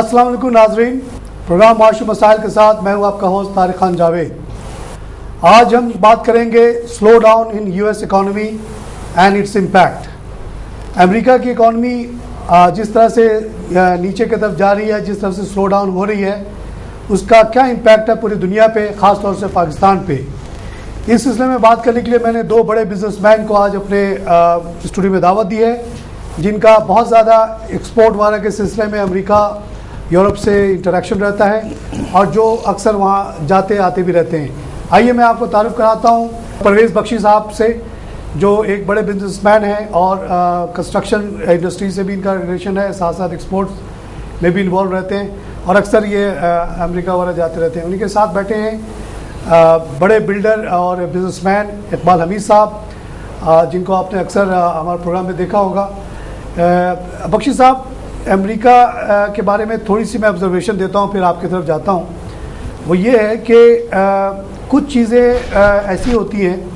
अस्सलाम वालेकुम नाजरीन, प्रोग्राम माशी मसाइल के साथ मैं हूं आपका होस्ट तारिक खान जावेद। आज हम बात करेंगे slow down in US economy and its impact. America की इकॉनमी जिस तरह से नीचे की तरफ जा रही है, जिस तरह से स्लो डाउन हो रही है, उसका क्या इम्पैक्ट है पूरी दुनिया पे, ख़ास तौर से पाकिस्तान पे। इस सिलसिले में बात करने के लिए मैंने दो बड़े बिजनेसमैन को आज अपने स्टूडियो में दावत दी है, जिनका बहुत ज़्यादा एक्सपोर्ट वगैरह के सिलसिले में अमेरिका यूरोप से इंटरेक्शन रहता है और जो अक्सर वहाँ जाते आते भी रहते हैं। आइए मैं आपको तारुफ कराता हूँ परवेज़ बख्शी साहब से, जो एक बड़े बिजनेसमैन हैं और कंस्ट्रक्शन इंडस्ट्री से भी इनका रिलेशन है, साथ साथ एक्सपोर्ट्स में भी इन्वॉल्व रहते हैं और अक्सर ये अमेरिका वगैरह जाते रहते हैं। उन्हीं के साथ बैठे हैं बड़े बिल्डर और बिजनेसमैन इकबाल हमीद साहब, जिनको आपने अक्सर हमारे प्रोग्राम में देखा होगा। बख्शी साहब, अमेरिका के बारे में थोड़ी सी मैं ऑब्जर्वेशन देता हूँ, फिर आपकी तरफ जाता हूँ। वो ये है कि कुछ चीज़ें ऐसी होती हैं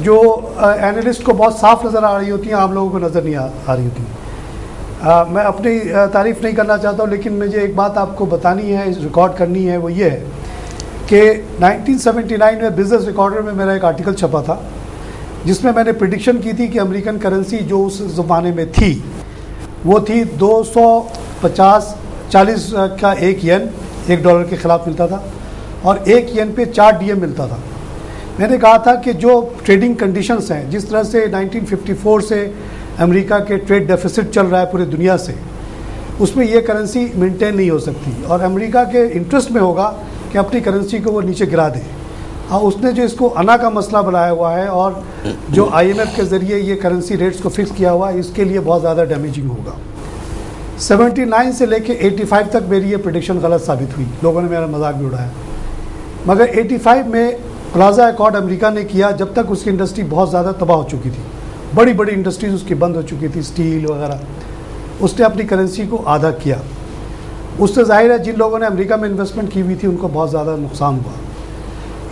जो एनालिस्ट को बहुत साफ नज़र आ रही होती हैं, आम लोगों को नज़र नहीं आ रही होती। मैं अपनी तारीफ़ नहीं करना चाहता हूँ, लेकिन मुझे एक बात आपको बतानी है, रिकॉर्ड करनी है। वो ये है कि 1979 में बिजनेस रिकॉर्डर में मेरा एक आर्टिकल छपा था, जिसमें मैंने प्रिडिक्शन की थी कि अमेरिकन करेंसी जो उस ज़माने में थी वो थी 250-40 का एक येन $1 के ख़िलाफ़ मिलता था और एक येन पे 4 DM मिलता था। मैंने कहा था कि जो ट्रेडिंग कंडीशंस हैं, जिस तरह से 1954 से अमेरिका के ट्रेड डेफिसिट चल रहा है पूरी दुनिया से, उसमें ये करेंसी मेंटेन नहीं हो सकती और अमेरिका के इंटरेस्ट में होगा कि अपनी करेंसी को वो नीचे गिरा दे। और उसने जो इसको अना का मसला बनाया हुआ है और जो IMF के ज़रिए ये करेंसी रेट्स को फिक्स किया हुआ है, इसके लिए बहुत ज़्यादा डैमेजिंग होगा। 79 से लेके 85 तक मेरी ये प्रेडिक्शन गलत साबित हुई, लोगों ने मेरा मजाक भी उड़ाया। मगर 85 में प्लाजा अकॉर्ड अमेरिका ने किया, जब तक उसकी इंडस्ट्री बहुत ज़्यादा तबाह हो चुकी थी, बड़ी बड़ी इंडस्ट्रीज उसकी बंद हो चुकी थी, स्टील वगैरह। उसने अपनी करेंसी को आधा किया। उससे जाहिर है जिन लोगों ने अमेरिका में इन्वेस्टमेंट की हुई थी उनको बहुत ज़्यादा नुकसान हुआ।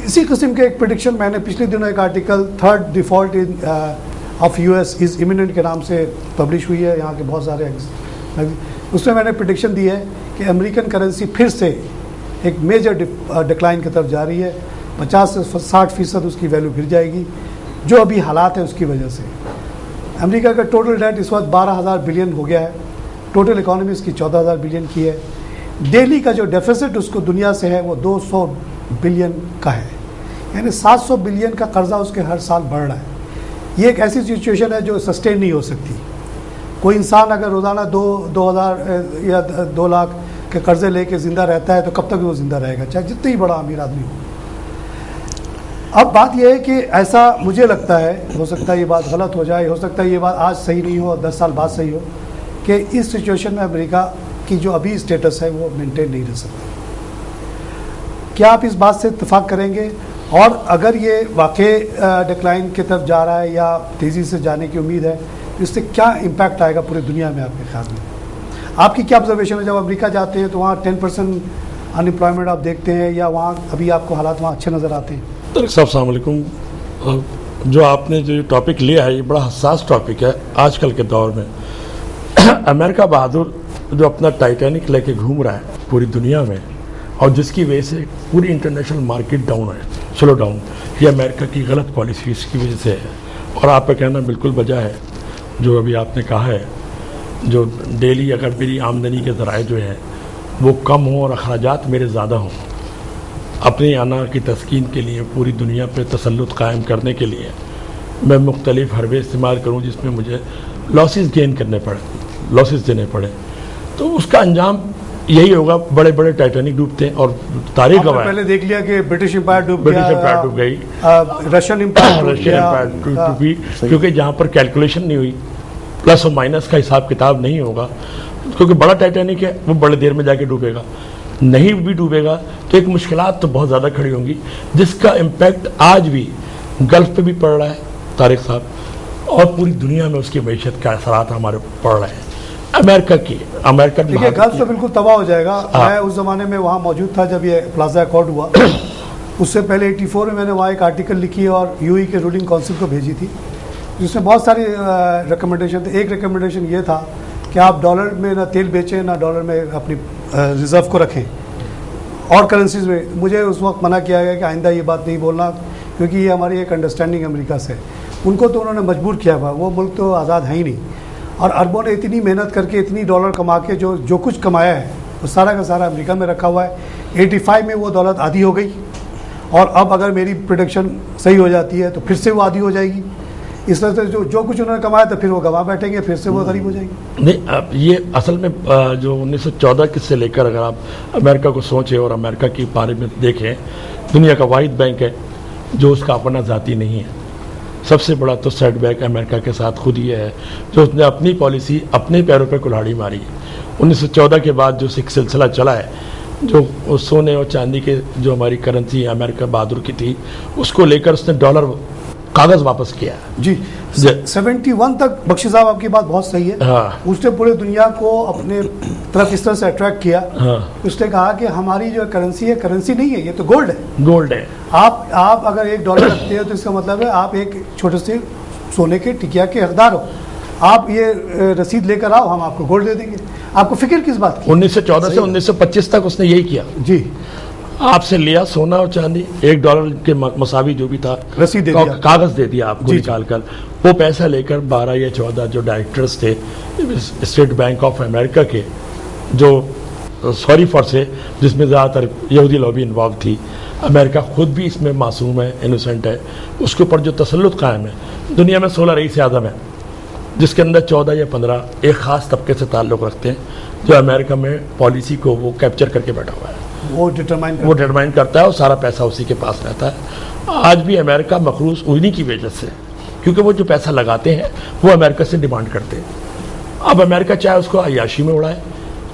इसी किस्म के एक प्रेडिक्शन मैंने पिछले दिनों एक article third default in of US is imminent के नाम से पब्लिश हुई है, यहाँ के बहुत सारे, उसमें मैंने प्रेडिक्शन दी है कि अमेरिकन करेंसी फिर से एक मेजर डिक्लाइन की तरफ जा रही है। 50 से 60% उसकी वैल्यू गिर जाएगी, जो अभी हालात है उसकी वजह से। अमेरिका का टोटल डेट इस वक्त 12,000 बिलियन हो गया है, टोटल इकॉनमी उसकी 14,000 बिलियन की है। डेली का जो डेफिसिट उसको दुनिया से है वो 200 बिलियन का है, यानी 700 बिलियन का कर्जा उसके हर साल बढ़ रहा है। ये एक ऐसी सिचुएशन है जो सस्टेन नहीं हो सकती। कोई इंसान अगर रोज़ाना 2,000 या 2 लाख के कर्जे लेके ज़िंदा रहता है तो कब तक वो ज़िंदा रहेगा, चाहे जितने ही बड़ा अमीर आदमी हो। अब बात यह है कि ऐसा मुझे लगता है, हो सकता है ये बात गलत हो जाए, हो सकता है ये बात आज सही नहीं हो और 10 साल बाद सही हो, कि इस सिचुएशन में अमेरिका की जो अभी स्टेटस है वो मेंटेन नहीं रह सकती। क्या आप इस बात से इत्तेफाक करेंगे? और अगर ये वाकई डिक्लाइन की तरफ जा रहा है या तेज़ी से जाने की उम्मीद है, तो इससे क्या इम्पैक्ट आएगा पूरी दुनिया में आपके ख्याल में? आपकी क्या ऑब्जर्वेशन है? जब अमेरिका जाते हैं तो वहाँ 10% अनएम्प्लॉयमेंट आप देखते हैं, या वहाँ अभी आपको हालात वहाँ अच्छे नज़र आते हैं? तारिक साहब अस्सलाम वालेकुम। जो आपने जो टॉपिक लिया है ये बड़ा हसास टॉपिक है आजकल के दौर में। अमेरिका बहादुर जो अपना टाइटैनिक लेके घूम रहा है पूरी दुनिया में, और जिसकी वजह से पूरी इंटरनेशनल मार्केट डाउन है, स्लो डाउन, ये अमेरिका की गलत पॉलिसी की वजह से है। और आपका कहना बिल्कुल वजह है जो अभी आपने कहा है, जो डेली अगर मेरी आमदनी के ज़राए जो हैं वो कम हों और अखराजात मेरे ज़्यादा हों, अपनी अना की तस्कीन के लिए पूरी दुनिया पर तसल्लुत कायम करने के लिए मैं मुख्तलिफ हरबे इस्तेमाल करूँ जिसमें मुझे लॉसेस गेन करने पड़े, लॉसेस देने पड़े, तो उसका अंजाम यही होगा। बड़े बड़े टाइटैनिक डूबते हैं और तारीख गवाह पहले देख लिया कि ब्रिटिश एम्पायर डूब गई, रशियन एम्पायर डूबी, क्योंकि जहाँ पर कैलकुलेशन नहीं हुई, प्लस और माइनस का हिसाब किताब नहीं होगा, क्योंकि बड़ा टाइटैनिक है वो बड़े देर में जाके डूबेगा। नहीं भी डूबेगा तो एक मुश्किलात तो बहुत ज़्यादा खड़ी होंगी, जिसका इम्पैक्ट आज भी गल्फ पे भी पड़ रहा है तारिक साहब, और पूरी दुनिया में उसकी मैशत के असरात हमारे पड़ रहे हैं। अमेरिका देखिए, गल्फ तो बिल्कुल तबाह हो जाएगा। मैं उस ज़माने में वहाँ मौजूद था जब ये प्लाजा अकॉर्ड हुआ। उससे पहले 84 में मैंने वहाँ एक आर्टिकल लिखी और UAE के रूलिंग काउंसिल को भेजी थी, जिसमें बहुत सारी रिकमेंडेशन थे। एक रिकमेंडेशन ये था कि आप डॉलर में ना तेल बेचें, ना डॉलर में अपनी रिजर्व को रखें और करेंसीज में। मुझे उस वक्त मना किया गया कि आइंदा ये बात नहीं बोलना, क्योंकि ये हमारी एक अंडरस्टैंडिंग अमेरिका से। उनको तो उन्होंने मजबूर किया हुआ, वो मुल्क तो आज़ाद है ही नहीं। और अरबों ने इतनी मेहनत करके इतनी डॉलर कमा के जो कुछ कमाया है वो सारा का सारा अमेरिका में रखा हुआ है। 85 में वो दौलत आधी हो गई, और अब अगर मेरी प्रोडिक्शन सही हो जाती है तो फिर से वो आधी हो जाएगी। इस तरह से जो कुछ उन्होंने कमाया तो फिर वो गंवा बैठेंगे, फिर से वो गरीब हो जाएंगे। नहीं, अब ये असल में जो 1914 से लेकर अगर आप अमेरिका को सोचें और अमेरिका के बारे में देखें, दुनिया का वाहिद बैंक है जो उसका अपना ज़ाती नहीं है। सबसे बड़ा तो सेटबैक अमेरिका के साथ खुद ही है, जो उसने अपनी पॉलिसी अपने पैरों पर कुल्हाड़ी मारी। 1914 के बाद जो सिलसिला चला है, जो सोने और चांदी के जो हमारी करेंसी अमेरिका बहादुर की थी, उसको लेकर उसने डॉलर कागज़ वापस किया जी। 71 तक बख्शी साहब आपकी बात बहुत सही है। हाँ। उसने पूरे दुनिया को अपने तरफ इस तरह से अट्रैक्ट किया। हाँ। उसने कहा कि हमारी जो करेंसी है, करेंसी नहीं है, ये तो गोल्ड है। गोल्ड है। आप अगर $1 रखते हो तो इसका मतलब है आप एक छोटे से सोने के टिकिया के हकदार हो। आप ये रसीद लेकर आओ, हम आपको गोल्ड दे देंगे। आपको फिक्र किस बात की? 1914 से 1925 तक उसने यही किया जी। आपसे लिया सोना और चांदी, $1 के मसावी जो भी था रसीद दे दिया, कागज दे दिया आपको जी, निकाल कर। वो पैसा लेकर 12 या 14 जो डायरेक्टर्स थे स्टेट बैंक ऑफ अमेरिका के, जो सॉरी फॉर से जिसमें ज़्यादातर यहूदी लॉबी इन्वॉल्व थी, अमेरिका खुद भी इसमें मासूम है, इनोसेंट है, उसके ऊपर जो तसल्लुत कायम है। दुनिया में 16 रईस आज़म है, जिसके अंदर 14 या 15 एक ख़ास तबके से ताल्लुक़ रखते हैं, जो अमेरिका में पॉलिसी को वो कैप्चर करके बैठा हुआ है, वो डिटरमाइन करता है और सारा पैसा उसी के पास रहता है। आज भी अमेरिका मखरूस उन्हीं की वजह से, क्योंकि वो जो पैसा लगाते हैं वो अमेरिका से डिमांड करते हैं। अब अमेरिका चाहे उसको अय्याशी में उड़ाए,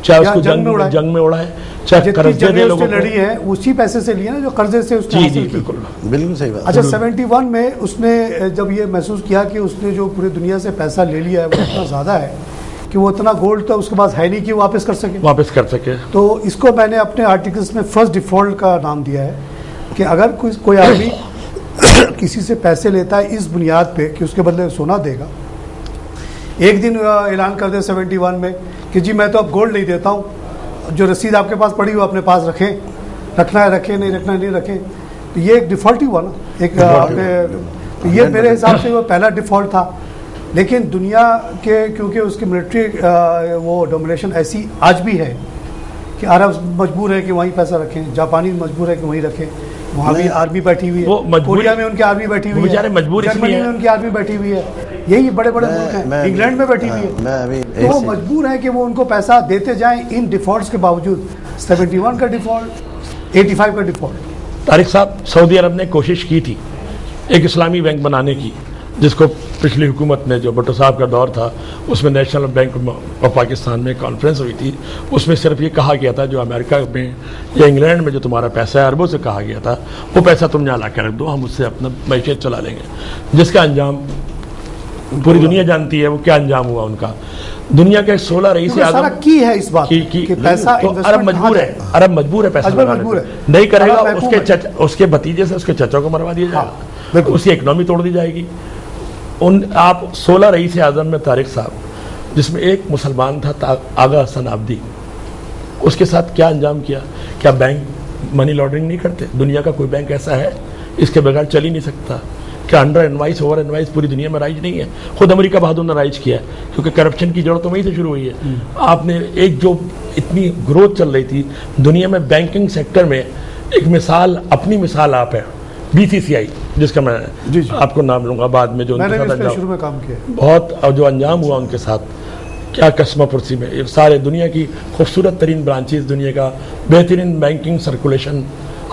चाहे उसको जंग में उड़ाए, चाहे कर्जे दे लोगों को। लड़ी है उसी पैसे से लिया ना, जो कर्जे से उसने हासिल की। बिल्कुल सही बात। अच्छा, 71 में उसने जब ये महसूस किया कि उसने जो पूरी दुनिया से पैसा ले लिया है वो इतना ज़्यादा है कि वो इतना गोल्ड तो उसके पास है नहीं कि वापस कर सके। तो इसको मैंने अपने आर्टिकल्स में फर्स्ट डिफॉल्ट का नाम दिया है कि अगर कोई आदमी किसी से पैसे लेता है इस बुनियाद पे कि उसके बदले सोना देगा, एक दिन ऐलान कर दे 71 में कि जी मैं तो अब गोल्ड नहीं देता हूँ, जो रसीद आपके पास पड़ी हो अपने पास रखें, रखना है रखें, नहीं रखना है नहीं रखें, तो ये एक डिफ़ॉल्ट ही हुआ ना। तो ये मेरे हिसाब से वो पहला डिफ़ॉल्ट था। लेकिन दुनिया के क्योंकि उसकी मिलिट्री वो डोमिनेशन ऐसी आज भी है कि अरब मजबूर है कि वहीं पैसा रखें, जापानी मजबूर है कि वहीं रखें, वहाँ भी आर्मी बैठी हुई है, कोरिया में उनकी आर्मी बैठी हुई है, जर्मनी में उनकी आर्मी बैठी हुई है, यही बड़े बड़े मुल्क हैं, इंग्लैंड में बैठी हुई है। तो वो मजबूर है कि वो उनको पैसा देते जाएं इन डिफॉल्ट्स के बावजूद। 71 का डिफॉल्ट, 85 का डिफॉल्ट। तारिक साहब, सऊदी अरब ने कोशिश की थी एक इस्लामी बैंक बनाने की, जिसको पिछली हुकूमत में जो भुट्टो साहब का दौर था उसमें नेशनल बैंक ऑफ पाकिस्तान में कॉन्फ्रेंस हुई थी। उसमें सिर्फ ये कहा गया था जो अमेरिका में या इंग्लैंड में जो तुम्हारा पैसा है अरबों से कहा गया था, वो पैसा तुम यहाँ ला कर रख दो, हम उससे अपना मैशियत चला लेंगे। जिसका अंजाम पूरी दुनिया जानती है, वो क्या अंजाम हुआ उनका। दुनिया के 16 रईस आज़म की है इस बात की पैसा तो अरब मजबूर है पैसा नहीं करेगा, उसके भतीजे से उसके चचा को मरवा दिया जाएगा, उसकी इकोनॉमी तोड़ दी जाएगी। आप 16 रईस आज़म में तारिक साहब, जिसमें एक मुसलमान था आगा हसन आब्दी, उसके साथ क्या अंजाम किया? क्या बैंक मनी लॉन्ड्रिंग नहीं करते? दुनिया का कोई बैंक ऐसा है इसके बगैर चल ही नहीं सकता? क्या अंडर इनवाइस ओवर इनवाइस पूरी दुनिया में राइज नहीं है? खुद अमेरिका बहादुर ने राइज किया है, क्योंकि करप्शन की जरूरत तो वहीं से शुरू हुई है। आपने एक जो इतनी ग्रोथ चल रही थी दुनिया में बैंकिंग सेक्टर में, एक मिसाल, अपनी मिसाल आप है BCCI, जिसका मैं आपको नाम लूंगा बाद में, जो उनके साथ शुरू में काम किया बहुत, और जो अंजाम हुआ उनके साथ, क्या कस्मा पुरसी में सारे दुनिया की खूबसूरत तरीन ब्रांचेस, दुनिया का बेहतरीन बैंकिंग सर्कुलेशन,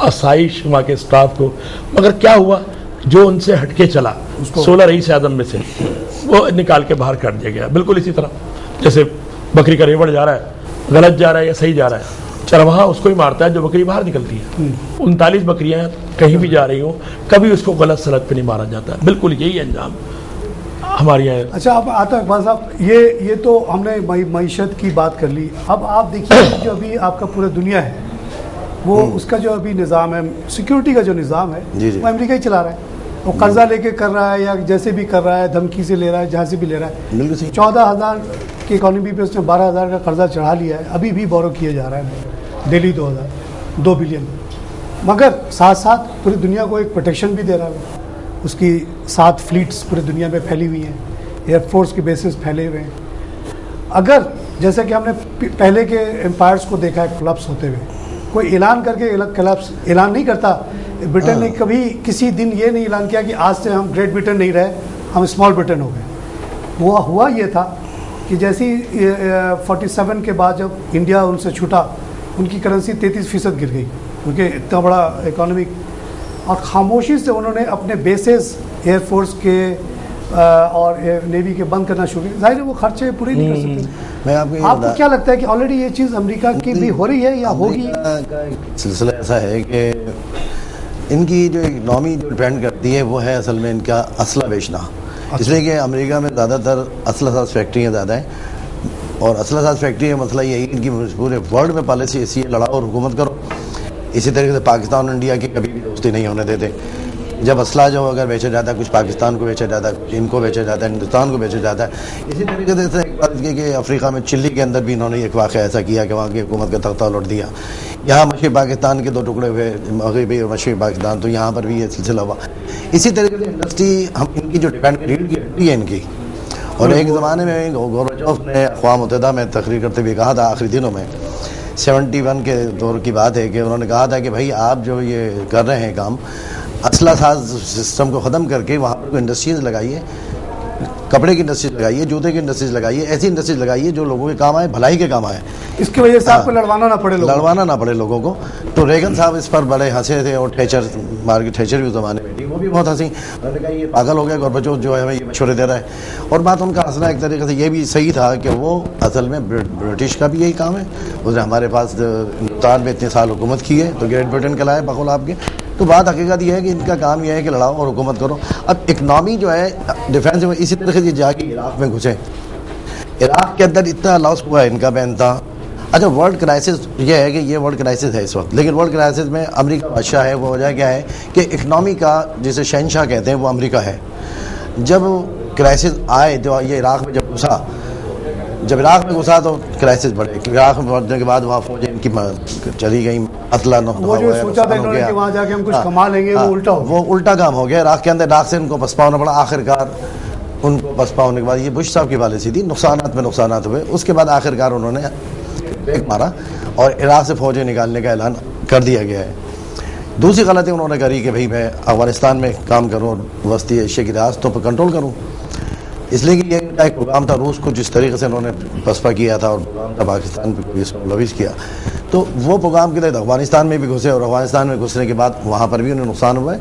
आसाइश वहाँ के स्टाफ को। मगर क्या हुआ, जो उनसे हटके चला 16 रईस आज़म में से वो निकाल के बाहर कर दिया गया। बिल्कुल इसी तरह जैसे बकरी का रेवड़ जा रहा है, गलत जा रहा है या सही जा रहा है, चरवाहा उसको ही मारता है जो बकरी बाहर निकलती है। 39 बकरियां कहीं भी जा रही हों, कभी उसको गलत सड़क पे नहीं मारा जाता। बिल्कुल यही अंजाम हमारे यहाँ। अच्छा, अब आता इकबाल साहब, ये तो हमने मईशत की बात कर ली। अब आप देखिए जो अभी आपका पूरा दुनिया है वो उसका जो अभी निज़ाम है, सिक्योरिटी का जो निज़ाम है वो अमेरिका ही चला रहा है। वो कर्जा लेके कर रहा है या जैसे भी कर रहा है, धमकी से ले रहा है, जहाँ से भी ले रहा है। 14,000 की इकोनॉमी पे उसने 12,000 का कर्जा चढ़ा लिया है, अभी भी बोरो किया जा रहा है डेली 2 बिलियन, मगर साथ साथ पूरी दुनिया को एक प्रोटेक्शन भी दे रहा है। उसकी 7 फ्लीट्स पूरी दुनिया में फैली हुई हैं, एयरफोर्स के बेसिस फैले हुए हैं। अगर जैसे कि हमने पहले के एम्पायर्स को देखा है कोलैप्स होते हुए, कोई ऐलान करके कोलैप्स ऐलान नहीं करता। ब्रिटेन ने कभी किसी दिन ये नहीं ऐलान किया कि आज से हम ग्रेट ब्रिटेन नहीं रहे, हम स्मॉल ब्रिटेन हो गए। हुआ ये था कि जैसे ही 47 के बाद जब इंडिया उनसे छूटा, उनकी करेंसी 33% गिर गई, क्योंकि इतना बड़ा इकोनॉमिक, और खामोशी से उन्होंने अपने बेसेस एयरफोर्स के और नेवी के बंद करना शुरू किया। जाहिर है वो खर्चे पूरे नहीं कर सकते। मैं आपको क्या लगता है कि ऑलरेडी ये चीज़ अमेरिका की भी हो रही है या होगी? सिलसिला ऐसा है कि इनकी जो इकनॉमी जो डिपेंड करती है वो है असल में इनका असला बेचना। इसलिए कि अमेरिका में ज़्यादातर असला साज फैक्ट्रियाँ ज़्यादा हैं, और असला साज फैक्ट्री का मसला यही इनकी पूरे वर्ल्ड में पॉलिसी ऐसी है, लड़ाओ और हुकूमत करो। इसी तरीके से पाकिस्तान और इंडिया की कभी भी दोस्ती नहीं होने देते। जब असला जो अगर बेचा जाता है, कुछ पाकिस्तान को बेचा जाता है, कुछ इनको बेचा जाता है, हिंदुस्तान को बेचा जाता है। इसी तरीके से एक बात की कि अफ्रीका में चिल्ली के अंदर भी इन्होंने एक वाक़या ऐसा किया कि वहाँ की हुकूमत का तख्ता उलट दिया। यहाँ मशरक़ी पाकिस्तान के 2 टुकड़े हुए, मगरबी और मशरक़ी पाकिस्तान, तो यहाँ पर भी ये सिलसिला हुआ। इसी तरीके से इंडस्ट्री हम इनकी जो डिपेंड रीढ़ की हड्डी है इनकी। और एक ज़माने में गोरबाचोव ने अक़वाम मुत्तहिदा में तकरीर करते हुए कहा था, आखिरी दिनों में 71 के दौर की बात है, कि उन्होंने कहा था कि भाई आप जो ये कर रहे हैं काम, असला साज सिस्टम को ख़त्म करके वहाँ पर इंडस्ट्रीज़ लगाइए, कपड़े की इंडस्ट्रीज लगाइए, जूते की इंडस्ट्रीज लगाइए, ऐसी इंडस्ट्रीज लगाइए जो लोगों के काम आए, भलाई के काम आए। इसकी वजह से आपको लड़वाना ना पड़े लोगों को। तो रेगन साहब इस पर बड़े हंसे थे, और थैचर भी उस ज़माने में थी, वो भी बहुत हंसी। उन्होंने कहा ये पागल हो गया गोरबाचोव जो है हमें ये मशवरे दे रहा है। और बात उनका हंसना एक तरीके से ये भी सही था कि वो असल में ब्रिटिश का भी यही काम है। उसने हमारे पास हिंदुस्तान में इतने साल हुकूमत की है, तो ग्रेट ब्रिटेन कहलाए बकौल आपके। तो बात हकीकत यह है कि इनका काम यह है कि लड़ाओ और हुकूमत करो। अब इकनॉमी जो है डिफेंस में इसी तरीके से जाके इराक में घुसे, इराक के अंदर इतना लॉस हुआ है इनका बेनता। अच्छा, वर्ल्ड क्राइसिस ये है कि ये वर्ल्ड क्राइसिस है इस वक्त, लेकिन वर्ल्ड क्राइसिस में अमेरिका बादशाह है। वो वजह क्या है कि इकनॉमी का जिसे शहनशाह कहते हैं वो अमेरिका है। जब क्राइसिस आए तो ये इराक में जब इराक में घुसा तो क्राइसिस बढ़े। इराक में बढ़ने के बाद वहाँ फौजें इनकी चली गई, असला वो जो सोचा था इन्होंने कि वहाँ जाके हम कुछ कमा लेंगे, वो उल्टा काम हो गया। इराक के अंदर इराक से इनको पसपा होना पड़ा। आखिरकार उनको पसपा होने के बाद ये बुश साहब की पॉलिसी थी, नुकसानात में नुकसानात हुए। उसके बाद आखिरकार उन्होंने ब्रेक मारा और इराक से फौजें निकालने का ऐलान कर दिया गया है। दूसरी गलती उन्होंने करी कि भाई मैं अफगानिस्तान में काम करूँ और वस्ती एशिया की रियासतों पर कंट्रोल करूँ। इसलिए कि ये एक प्रोग्राम था, रूस को जिस तरीके से उन्होंने पसपा किया था, और प्रोग्राम था पाकिस्तान पर इसको लविश किया, तो वो प्रोग्राम के तहत अफगानिस्तान में भी घुसे, और अफगानिस्तान में घुसने के बाद वहाँ पर भी उन्हें नुकसान हुआ है।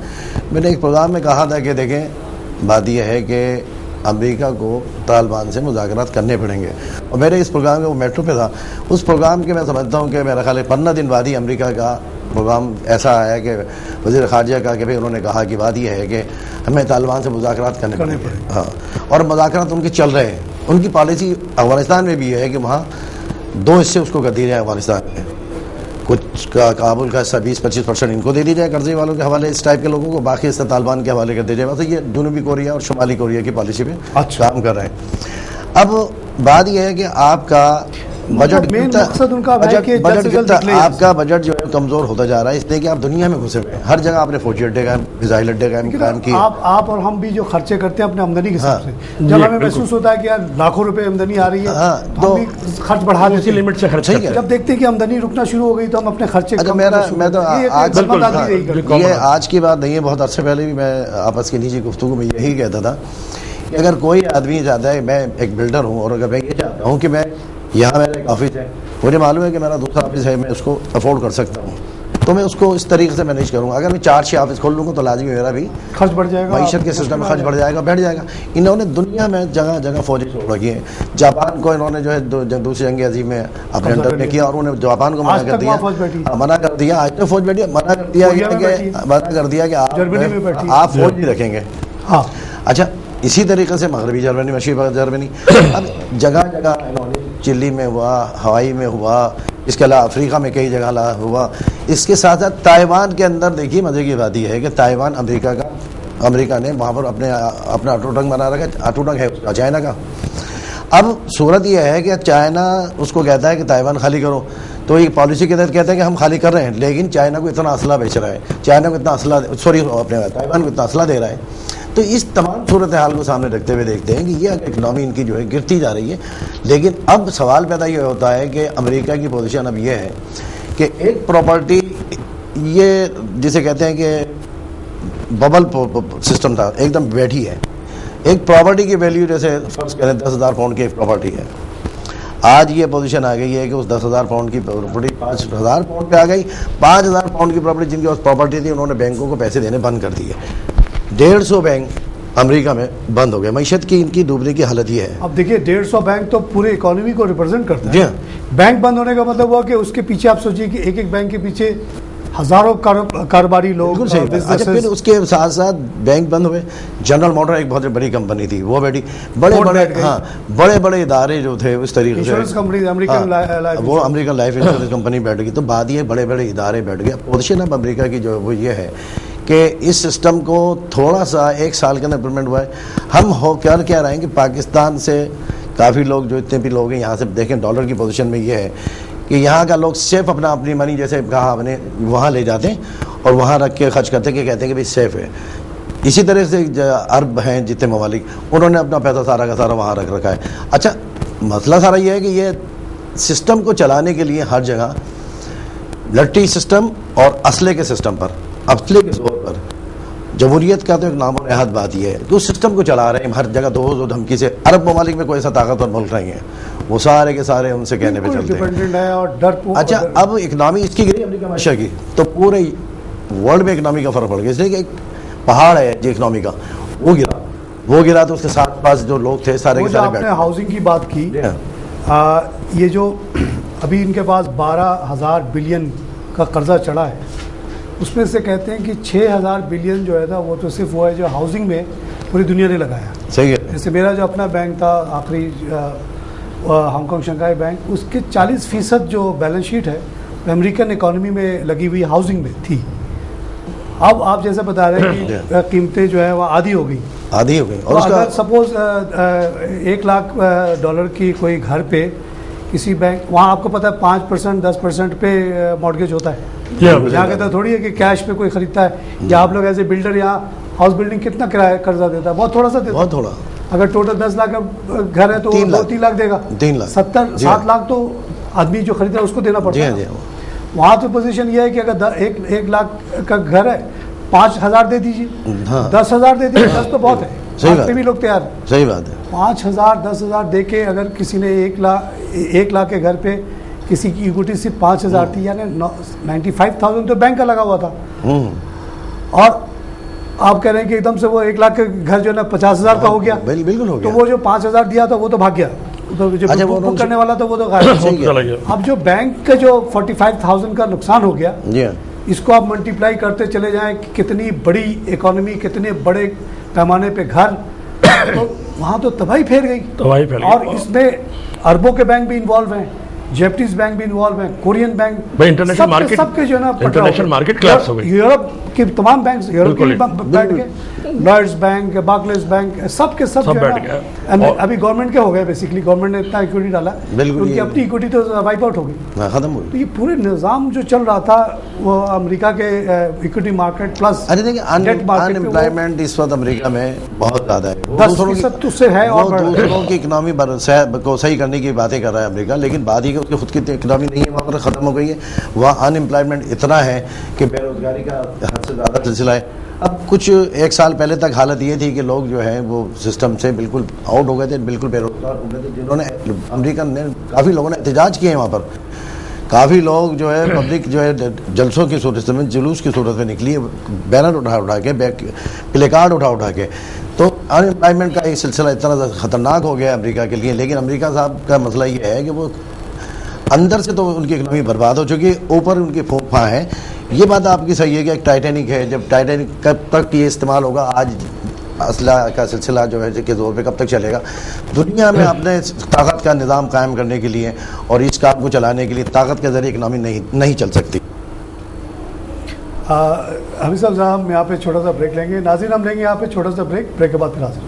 मैंने एक प्रोग्राम में कहा था कि देखें, बात यह है कि अमेरिका को तालिबान से मुज़ाकरात करने पड़ेंगे, और मेरे इस प्रोग्राम में वो मेट्रो पे था। उस प्रोग्राम के मैं समझता हूँ कि मेरा ख्याल 15 दिन बाद ही अमेरिका का प्रोग्राम ऐसा आया कि वज़ीर ख़ारजा का कि भाई उन्होंने कहा कि बात यह है कि हमें तालिबान से मुज़ाकरात करने पड़ेंगे। हाँ, और मुज़ाकरात उनके चल रहे हैं। उनकी पॉलिसी अफगानिस्तान में भी है कि वहाँ 2 हिस्से उसको कर दिए जाए। अफगानिस्तान में कुछ का काबुल का हिस्सा 20-25% इनको दे दी जाए कर्जे वालों के हवाले, इस टाइप के लोगों को, बाकी हिस्सा तालिबान के हवाले कर दिया जाए। बस ये जनूबी कोरिया और शुमाली कोरिया की पॉलिसी पे काम कर रहे हैं। अब बात यह है कि आपका बजट आपका बजट जो है कमजोर होता जा रहा है, इसलिए कि आप दुनिया में घुसे हुए हैं। हर जगह आपने फौजी अड्डे कायम, मिसाइल अड्डे कायम किए। आप और हम भी जो खर्चे करते हैं अपने आमदनी के हिसाब से, जब हमें महसूस होता है कि यार लाखों रुपए आमदनी आ रही है, तो खर्च बढ़ा लेते हैं, लिमिट से खर्च करते हैं। जब देखते हैं कि आमदनी रुकना शुरू हो गई तो हम अपने खर्चे ये आज की बात नहीं है, बहुत अर्से पहले भी मैं आपस की निजी गुफ्तगू में यही कहता था कि अगर कोई आदमी चाहता है, मैं एक बिल्डर हूँ, और अगर मैं ये चाहता हूँ कि मैं यहाँ मेरा एक ऑफिस है, मुझे मालूम है कि मेरा दूसरा ऑफिस है, मैं उसको अफोर्ड कर सकता हूँ, तो मैं उसको इस तरीके से मैनेज करूँगा। अगर मैं 4-6 ऑफिस खोल लूँगा तो लाजमी मेरा भी खर्च बढ़ जाएगा, मईशत के सिस्टम में खर्च बढ़ जाएगा, बैठ जाएगा। इन्होंने दुनिया में जगह जगह फौजें छोड़ रखी हैं। जापान को इन्होंने जो है दूसरी जंग अजीम में अपने अंडर में किया, और उन्होंने जापान को मना कर दिया। आज तो फौज बैठी, मना कर दिया कि आप फौज नहीं रखेंगे। अच्छा, इसी तरीके से मगरबी जर्मनी, मशरक़ी जर्मनी, अब जगह जगह चिली में हुआ, हवाई में हुआ, इसके अलावा अफ्रीका में कई जगह हुआ। इसके साथ साथ ताइवान के अंदर देखिए मज़े की बात यह है कि ताइवान अमेरिका ने वहाँ पर अपना अटूटंग बना रखा है। अटूटंग है उसका चाइना का। अब सूरत यह है कि चाइना उसको कहता है कि ताइवान खाली करो, तो ये पॉलिसी के तहत कहता है कि हम खाली कर रहे हैं, लेकिन चाइना को इतना असला बेच रहा है, चाइना को इतना असला, सॉरी अपने ताइवान को इतना असला दे रहा है। तो इस तमाम सूरत हाल को सामने रखते हुए देखते हैं कि ये इकनॉमी इनकी जो है गिरती जा रही है। लेकिन अब सवाल पैदा ये होता है कि अमेरिका की पोजीशन अब ये है कि एक प्रॉपर्टी, ये जिसे कहते हैं कि बबल सिस्टम था, एकदम बैठी है। एक प्रॉपर्टी की वैल्यू जैसे फर्ज करें 10,000 पाउंड की एक प्रॉपर्टी है, आज ये पोजीशन आ गई है कि उस 10,000 पाउंड की प्रॉपर्टी 5,000 पाउंड पे आ गई। 5,000 पाउंड की प्रॉपर्टी जिनकी उस प्रॉपर्टी थी, उन्होंने बैंकों को पैसे देने बंद कर दिए। 150 बैंक अमेरिका में बंद हो गए। मईशत की इनकी डूबने की हालत ये है। अब देखिए 150 बैंक तो पूरे इकोनॉमी को रिप्रेजेंट करते जी हैं। हाँ। बैंक बंद होने का मतलब हुआ कि उसके पीछे आप सोचिए कि एक एक बैंक के पीछे हजारों कारोबारी लोग, बिल्कुल सही बात। अच्छा, फिर उसके साथ साथ बैंक बंद हुए। जनरल मोटर एक बहुत बड़ी कंपनी थी, वो बैठी। बड़े बड़े इदारे जो थे उस तरीके से, इंश्योरेंस कंपनी, वो अमेरिकन लाइफ इंश्योरेंस कंपनी बैठ गई। तो बात ये बड़े बड़े इदारे बैठ गए। पोजीशन अब अमेरिका की जो वो ये है कि इस सिस्टम को थोड़ा सा 1 साल के अंदर इम्प्लीमेंट हुआ है। हम हो कर क्या रहे हैं कि पाकिस्तान से काफ़ी लोग, जो इतने भी लोग हैं यहाँ से देखें, डॉलर की पोजीशन में ये है कि यहाँ का लोग सिर्फ अपनी मनी, जैसे कहा हमने, वहाँ ले जाते हैं और वहाँ रख के खर्च करते हैं कि कहते हैं कि भाई सेफ है। इसी तरह से अरब हैं जितने ममालिक, उन्होंने अपना पैसा सारा का सारा वहाँ रख रखा है। अच्छा, मसला सारा ये है कि ये सिस्टम को चलाने के लिए हर जगह लट्टी सिस्टम और असले के सिस्टम पर, असले के जोर पर, जमहूरियत का तो एक नामो नहाद बात यह है कि उस सिस्टम को चला रहे हैं हर जगह, दो धमकी से। अरब ममालिक में कोई ऐसा ताकतवर मुल्क नहीं है, वो सारे के सारे उनसे कहने पे चलते हैं और डर। अच्छा, अब इकनॉमी इसकी गिरी अमेरिका माशा की, तो पूरे वर्ल्ड में इकनॉमी का फर्क पड़ गया। इसलिए कि एक पहाड़ है जो इकनॉमी का, वो गिरा तो उसके साथ पास जो लोग थे सारे के सारे। आपने हाउसिंग की बात की, ये जो अभी इनके पास 12,000 बिलियन का कर्जा चढ़ा है, उसमें से कहते हैं कि 6,000 बिलियन जो है ना, वो तो सिर्फ वो है जो हाउसिंग में पूरी दुनिया ने लगाया। सही है। जैसे मेरा जो अपना बैंक था आखिरी, हांगकांग शंघाई बैंक, उसके 40% जो बैलेंस शीट है वो अमेरिकन इकोनॉमी में लगी हुई हाउसिंग में थी। अब आप जैसे बता रहे हैं कि कीमतें जो है वो आधी हो गई। और अगर सपोज 1 लाख डॉलर की कोई घर पे किसी बैंक, वहाँ आपको पता है 5% 10% पे मॉर्गेज होता है। यहाँ कहता थोड़ी है कि कैश पे कोई खरीदता है। या आप लोग एज ए बिल्डर यहाँ हाउस बिल्डिंग कितना किराया कर्जा देता है? बहुत थोड़ा सा देता है, बहुत थोड़ा। अगर टोटल 10 लाख का घर है तो 2-3 लाख देगा। 3 लाख 7 लाख तो आदमी जो खरीद रहा है उसको देना पड़ता है। वहाँ तो पोजीशन ये है कि अगर 1 लाख का घर है, 5,000 दे दीजिए, 10,000 दे दीजिए, 10 तो बहुत है, सही बात भी लोग तैयार। सही बात है। 5,000 10,000 दे के अगर किसी ने 1 लाख के घर पे किसी की इक्विटी सिर्फ 5,000 थी, यानी 95,000 तो बैंक का लगा हुआ था, और आप कह रहे हैं कि एकदम से वो 1 लाख के घर जो है ना 50,000 का हो गया। बिल्कुल हो गया। तो वो जो 5,000 दिया था वो तो भाग गया, तो जो बुक करने वाला था वो तो गायब। अब जो बैंक का जो 45,000 का नुकसान हो गया, इसको आप मल्टीप्लाई करते चले जाएं कि कितनी बड़ी इकोनॉमी, कितने बड़े पैमाने पे घर, तो वहाँ तो तबाही फैल गई। और इसमें अरबों के बैंक भी इन्वॉल्व हैं, जैपनीज बैंक भी इन्वॉल्व हैं, कोरियन बैंक, इंटरनेशनल मार्केट, सबके जो है ना इंटरनेशनल मार्केट क्लैप्स हो गई। यूरोप के तमाम बैंक, यूरोप के बैठ गए, लॉयड्स बैंक, बार्कलेस बैंक, सबके सब बैठ गए। अभी गवर्नमेंट के हो गए, बेसिकली गवर्नमेंट ने इतना इक्विटी डाला, उनकी अपनी इक्विटी तो वाइप आउट हो गई, खत्म हो गई। तो ये पूरे निज़ाम जो चल रहा था वो अमेरिका के इक्विटी मार्केट प्लस, अरे देखिए, अनएम्प्लॉयमेंट इस वक्त अमेरिका में बहुत ज़्यादा है, 10% उससे है, और दूसरों की इकनॉमी को सही करने की बातें कर रहा है अमेरिका, लेकिन बात ही उसकी खुद की इकनॉमी नहीं है, वहाँ पर ख़त्म हो गई है। वहाँ अनएम्प्लॉयमेंट इतना है कि बेरोजगारी का हद से ज़्यादा सिलसिला है। अब कुछ 1 साल पहले तक हालत ये थी कि लोग जो हैं वो सिस्टम से बिल्कुल आउट हो गए थे, बिल्कुल बेरोजगार हो गए थे, जिन्होंने अमेरिकन ने काफ़ी लोगों ने एहतजाज किए हैं वहाँ पर। काफ़ी लोग जो है पब्लिक जो है जलसों की सूरत में, जुलूस की सूरत में निकली है, बैनर उठा के, प्ले कार्ड उठा के। तो अनएम्प्लॉयमेंट का एक सिलसिला इतना ख़तरनाक हो गया है अमेरिका के लिए। लेकिन अमेरिका साहब का मसला ये है कि वो अंदर से तो उनकी इकनॉमी बर्बाद हो चुकी है, ऊपर उनकी फोफा है। ये बात आपकी सही है कि एक टाइटैनिक है, जब टाइटैनिक कब तक ये इस्तेमाल होगा, आज असला का सिलसिला जो है के जोर पे कब तक चलेगा। दुनिया में अपने ताकत का निज़ाम कायम करने के लिए और इस काम को चलाने के लिए ताकत के ज़रिए इकनॉमी नहीं चल सकती। हमीद साहब, हम यहाँ पे छोटा सा ब्रेक लेंगे। नाज़रीन, हम लेंगे यहाँ पे छोटा सा ब्रेक के बाद फिर हाजिर।